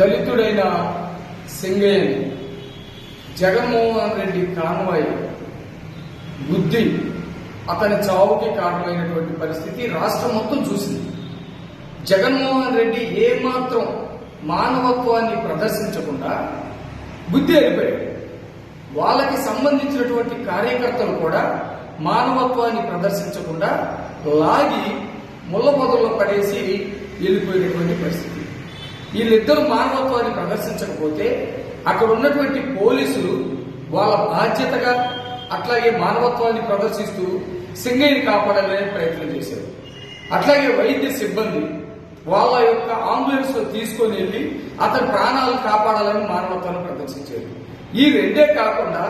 దళితుడైన సింగయ్యని Jaganmohan Reddy convoy బుద్ధి అతని చావుకి కారణమైనటువంటి పరిస్థితి రాష్ట్రం మొత్తం చూసింది. జగన్మోహన్ రెడ్డి ఏమాత్రం మానవత్వాన్ని ప్రదర్శించకుండా బుద్ధి అయిపోయాడు. వాళ్ళకి సంబంధించినటువంటి కార్యకర్తలు కూడా మానవత్వాన్ని ప్రదర్శించకుండా లాగి ముళ్ళ పొదల్లో పడేసి వెళ్ళిపోయినటువంటి పరిస్థితి. వీళ్ళిద్దరూ మానవత్వాన్ని ప్రదర్శించకపోతే అక్కడ ఉన్నటువంటి పోలీసులు వాళ్ళ బాధ్యతగా అట్లాగే మానవత్వాన్ని ప్రదర్శిస్తూ సింగయ్యని కాపాడాలనే ప్రయత్నం చేశారు. అట్లాగే వైద్య సిబ్బంది వాళ్ళ యొక్క అంబులెన్స్ లో తీసుకొని వెళ్లి అతని ప్రాణాలను కాపాడాలని మానవత్వాన్ని ప్రదర్శించారు. ఈ రెండే కాకుండా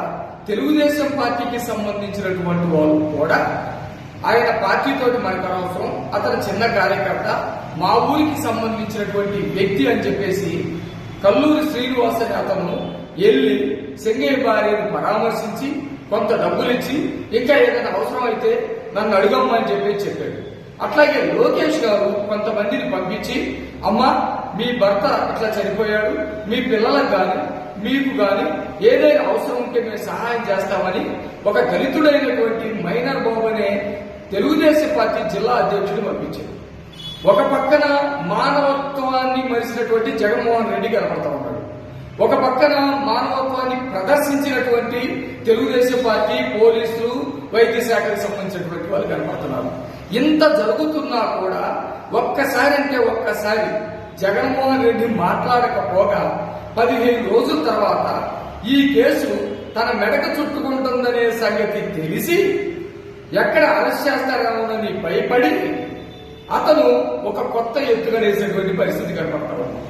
తెలుగుదేశం పార్టీకి సంబంధించినటువంటి వాళ్ళు కూడా ఆయన పార్టీతోటి మనకు అనవసరం, అతను చిన్న కార్యకర్త, మా ఊరికి సంబంధించినటువంటి వ్యక్తి అని చెప్పేసి కల్లూరి శ్రీనివాస్ అని అతను వెళ్లి సింగయ్య భార్యను పరామర్శించి కొంత డబ్బులు ఇచ్చి ఇంకా ఏదైనా అవసరం అయితే నన్ను అడుగమ్మని చెప్పాడు. అట్లాగే లోకేష్ గారు కొంతమందిని పంపించి అమ్మా మీ భర్త ఇట్లా చనిపోయాడు, మీ పిల్లలకు గాని మీకు గాని ఏదైనా అవసరం ఉంటే మేము సహాయం చేస్తామని ఒక దళితుడైనటువంటి మైనర్ బాబు అనే తెలుగుదేశం పార్టీ జిల్లా అధ్యక్షుడు పంపించారు. ఒక పక్కన మానవత్వాన్ని మరిచినటువంటి జగన్మోహన్ రెడ్డి కనపడతా ఉన్నాడు, ఒక పక్కన మానవత్వాన్ని ప్రదర్శించినటువంటి తెలుగుదేశం పార్టీ, పోలీసులు, వైద్య శాఖకు సంబంధించినటువంటి వాళ్ళు కనపడుతున్నారు. ఇంత జరుగుతున్నా కూడా ఒక్కసారి జగన్మోహన్ రెడ్డి మాట్లాడకపోగా 15 రోజుల తర్వాత ఈ కేసు తన మెడకు చుట్టుకుంటుందనే సంగతి తెలిసి ఎక్కడ అరెస్ట్ చేస్తారేమోనని భయపడి అతను ఒక కొత్త ఎత్తుగడేసేటువంటి పరిస్థితి కనపడతా ఉంది.